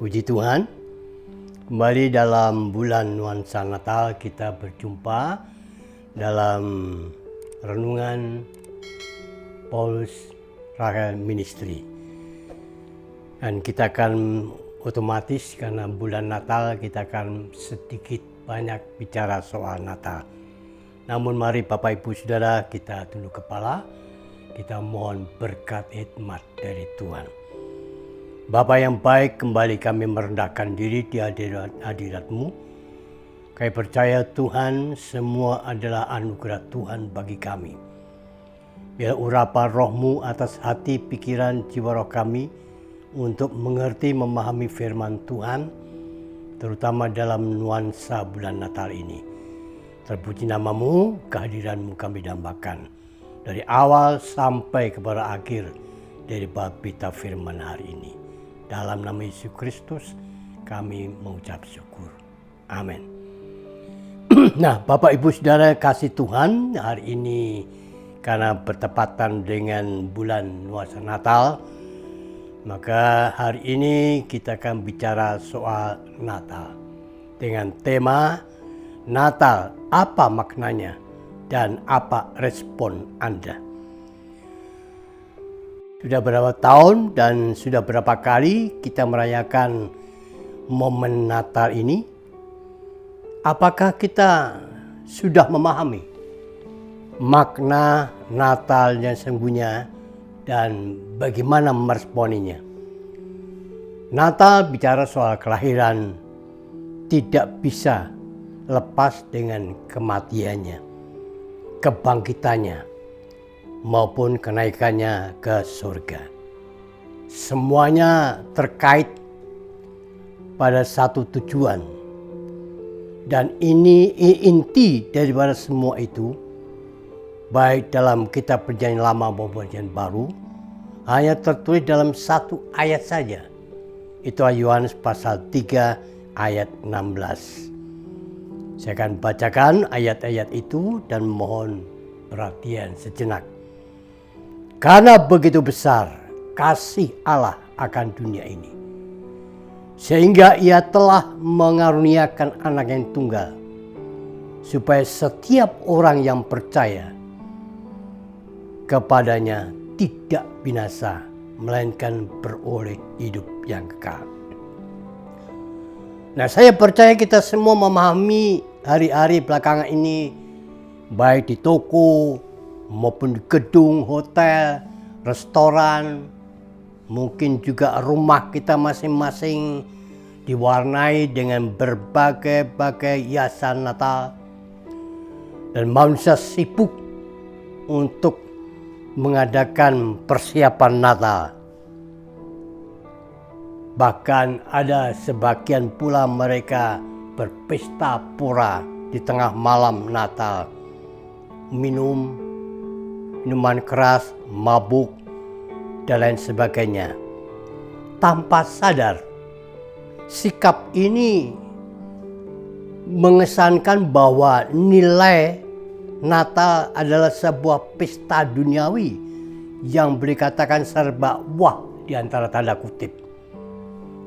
Puji Tuhan, kembali dalam bulan nuansa Natal kita berjumpa dalam renungan Paulus Rachel Ministry. Dan kita akan otomatis karena bulan Natal kita akan sedikit banyak bicara soal Natal. Namun mari Bapak Ibu Saudara kita tunduk kepala, kita mohon berkat hikmat dari Tuhan. Bapa yang baik, kembali kami merendahkan diri di hadirat-Mu. Kami percaya Tuhan semua adalah anugerah Tuhan bagi kami. Biar urapan Roh-Mu atas hati, pikiran, jiwa roh kami untuk mengerti, memahami firman Tuhan, terutama dalam nuansa bulan Natal ini. Terpuji nama-Mu, kehadiran-Mu kami dambakan. Dari awal sampai kepada akhir dari bab berita firman hari ini. Dalam nama Yesus Kristus kami mengucap syukur. Amin. Nah, Bapak Ibu Saudara kasih Tuhan, hari ini karena bertepatan dengan bulan nuansa Natal, maka hari ini kita akan bicara soal Natal dengan tema Natal, apa maknanya dan apa respon Anda. Sudah berapa tahun dan sudah berapa kali kita merayakan momen Natal ini? Apakah kita sudah memahami makna Natal yang sesungguhnya dan bagaimana meresponinya? Natal bicara soal kelahiran, tidak bisa lepas dengan kematiannya, kebangkitannya, maupun kenaikannya ke surga. Semuanya terkait pada satu tujuan. Dan ini inti daripada semua itu, baik dalam kitab Perjanjian Lama maupun Perjanjian Baru, hanya tertulis dalam satu ayat saja. Itu Yohanes pasal 3 ayat 16. Saya akan bacakan ayat-ayat itu dan mohon perhatian sejenak. Karena begitu besar kasih Allah akan dunia ini, sehingga Ia telah mengaruniakan anak yang tunggal, supaya setiap orang yang percaya kepadanya tidak binasa, melainkan beroleh hidup yang kekal. Nah, saya percaya kita semua memahami hari-hari belakangan ini, baik di toko, maupun di gedung, hotel, restoran, mungkin juga rumah kita masing-masing diwarnai dengan berbagai-bagai hiasan Natal. Dan manusia sibuk untuk mengadakan persiapan Natal. Bahkan ada sebagian pula mereka berpesta pura di tengah malam Natal. Minuman keras, mabuk, dan lain sebagainya. Tanpa sadar, sikap ini mengesankan bahwa nilai Natal adalah sebuah pesta duniawi yang boleh dikatakan serba wah di antara tanda kutip.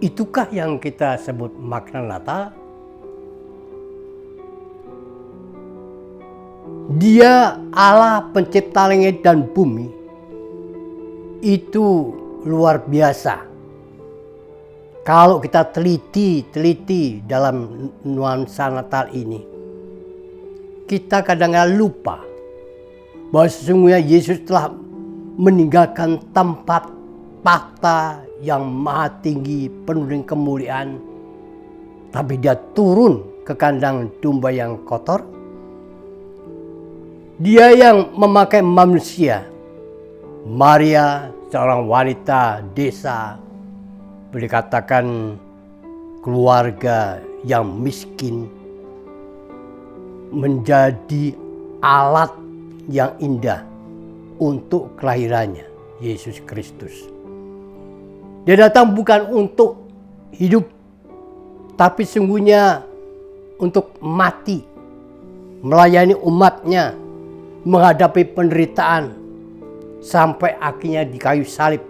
Itukah yang kita sebut makna Natal? Dia Allah pencipta langit dan bumi. Itu luar biasa. Kalau kita teliti dalam nuansa Natal ini, kita kadang-kadang lupa bahwa sesungguhnya Yesus telah meninggalkan tempat tahta yang maha tinggi penuh dengan kemuliaan, tapi Dia turun ke kandang domba yang kotor. Dia yang memakai manusia, Maria, seorang wanita desa, boleh katakan keluarga yang miskin, menjadi alat yang indah untuk kelahirannya, Yesus Kristus. Dia datang bukan untuk hidup, tapi sungguhnya untuk mati, melayani umatnya, menghadapi penderitaan, sampai akhirnya di kayu salib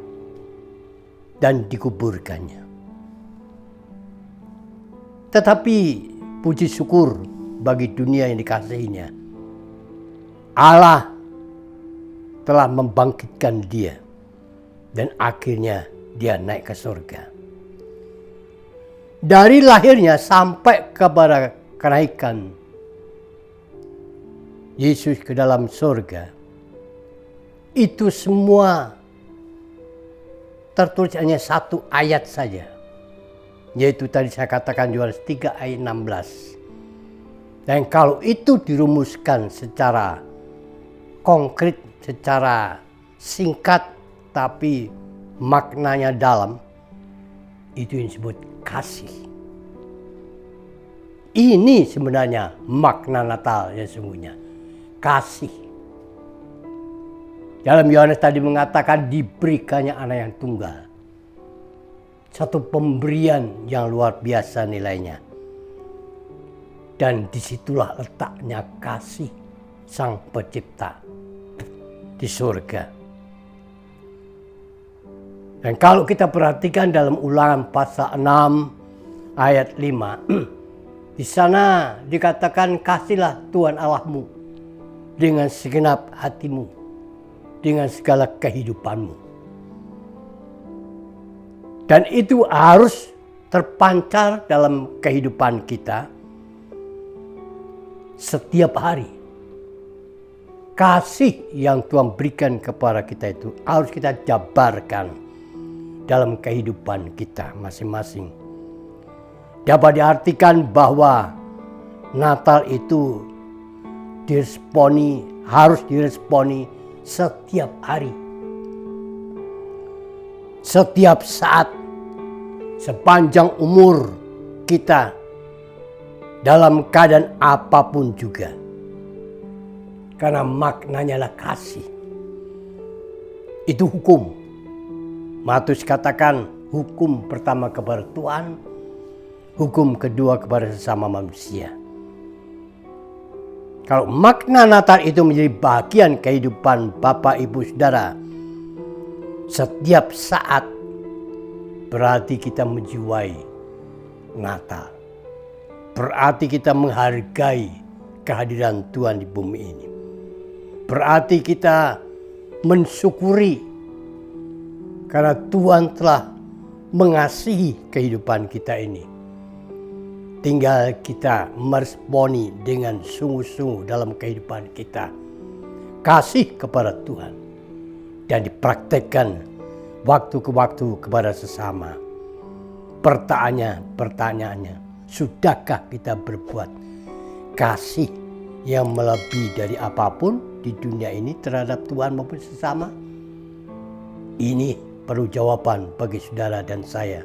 dan dikuburkannya. Tetapi puji syukur bagi dunia yang dikasihinya. Allah telah membangkitkan dia dan akhirnya dia naik ke surga. Dari lahirnya sampai kepada kenaikan Yesus ke dalam surga, itu semua tertulis hanya satu ayat saja. Yaitu tadi saya katakan Yohanes 3 ayat 16. Dan kalau itu dirumuskan secara konkret, secara singkat tapi maknanya dalam, itu yang disebut kasih. Ini sebenarnya makna Natal yang sesungguhnya, kasih. Dalam Yohanes tadi mengatakan diberikannya anak yang tunggal. Satu pemberian yang luar biasa nilainya. Dan disitulah letaknya kasih Sang Pencipta di surga. Dan kalau kita perhatikan dalam Ulangan pasal 6 ayat 5. Di sana dikatakan kasihlah Tuhan Allahmu dengan segenap hatimu, dengan segala kehidupanmu. Dan itu harus terpancar dalam kehidupan kita setiap hari. Kasih yang Tuhan berikan kepada kita itu harus kita jabarkan dalam kehidupan kita masing-masing. Dapat diartikan bahwa Natal itu harus diresponi setiap hari. Setiap saat, sepanjang umur kita, dalam keadaan apapun juga. Karena maknanya adalah kasih. Itu hukum. Matius katakan hukum pertama kepada Tuhan, hukum kedua kepada sesama manusia. Kalau makna Natal itu menjadi bagian kehidupan Bapak Ibu Saudara setiap saat, berarti kita menjiwai Natal. Berarti kita menghargai kehadiran Tuhan di bumi ini. Berarti kita mensyukuri karena Tuhan telah mengasihi kehidupan kita ini. Tinggal kita meresponi dengan sungguh-sungguh dalam kehidupan kita. Kasih kepada Tuhan. Dan dipraktekkan waktu ke waktu kepada sesama. Pertanyaannya, sudahkah kita berbuat kasih yang melebihi dari apapun di dunia ini terhadap Tuhan maupun sesama? Ini perlu jawaban bagi saudara dan saya.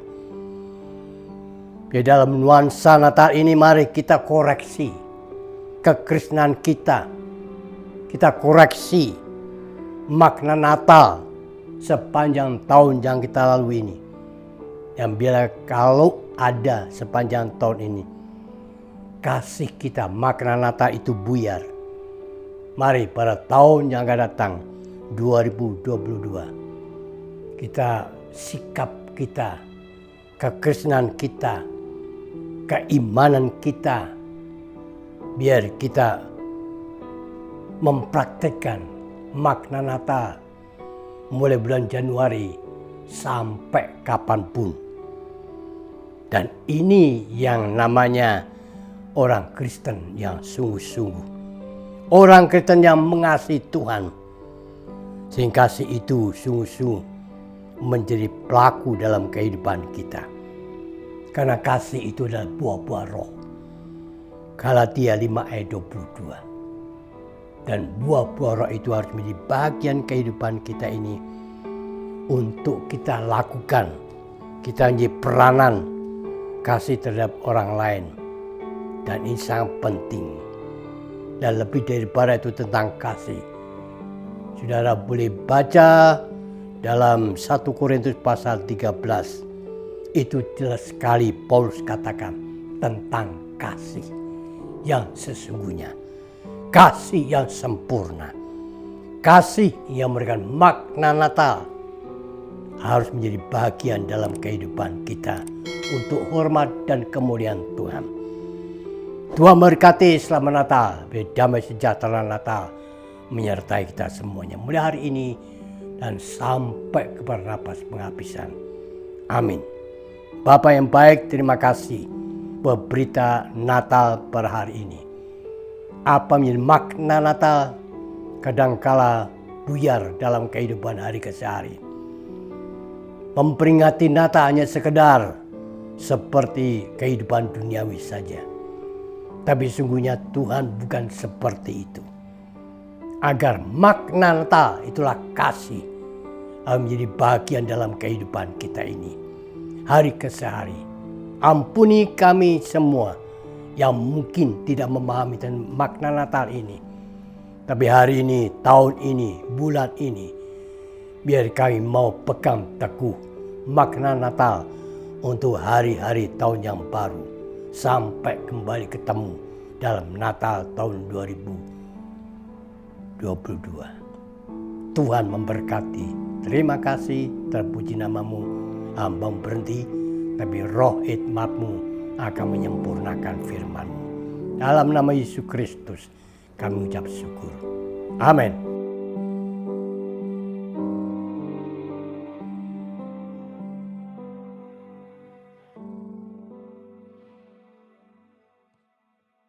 Di dalam nuansa Natal ini mari kita koreksi kekristenan kita. Kita koreksi makna Natal sepanjang tahun yang kita lalui ini. Yang bila kalau ada sepanjang tahun ini kasih kita, makna Natal itu buyar. Mari pada tahun yang akan datang 2022 sikap kita, kekristenan kita, keimanan kita, biar kita mempraktekkan makna Natal mulai bulan Januari sampai kapanpun. Dan ini yang namanya orang Kristen yang sungguh-sungguh. Orang Kristen yang mengasihi Tuhan. Sehingga kasih itu sungguh-sungguh menjadi pelaku dalam kehidupan kita. Karena kasih itu adalah buah-buah roh. Galatia 5 ayat 22. Dan buah-buah roh itu harus menjadi bagian kehidupan kita ini untuk kita lakukan. Kita menjadi peranan kasih terhadap orang lain. Dan ini sangat penting. Dan lebih daripada itu tentang kasih. Saudara boleh baca dalam 1 Korintus pasal 13. Itu jelas sekali Paulus katakan tentang kasih yang sesungguhnya. Kasih yang sempurna. Kasih yang memberikan makna Natal. harus menjadi bagian dalam kehidupan kita untuk hormat dan kemuliaan Tuhan. Tuhan memberkati selamat Natal, damai sejahtera Natal menyertai kita semuanya mulai hari ini dan sampai kepada napas penghabisan. Amin. Bapa yang baik, terima kasih buat berita Natal pada hari ini. Apa menjadi makna Natal kadangkala buyar dalam kehidupan hari kesehari. Memperingati Natal hanya sekedar seperti kehidupan duniawi saja. Tapi sungguhnya Tuhan bukan seperti itu. Agar makna Natal itulah kasih menjadi bagian dalam kehidupan kita ini. Hari ke hari. Ampuni kami semua yang mungkin tidak memahami dan makna Natal ini. Tapi hari ini, tahun ini, bulan ini, biar kami mau pegang teguh makna Natal untuk hari-hari tahun yang baru. Sampai kembali ketemu dalam Natal tahun 2022. Tuhan memberkati. Terima kasih, terpuji namamu. Hamba berhenti, tapi roh hikmatmu akan menyempurnakan firman-Mu. Dalam nama Yesus Kristus kami ucap syukur. Amin.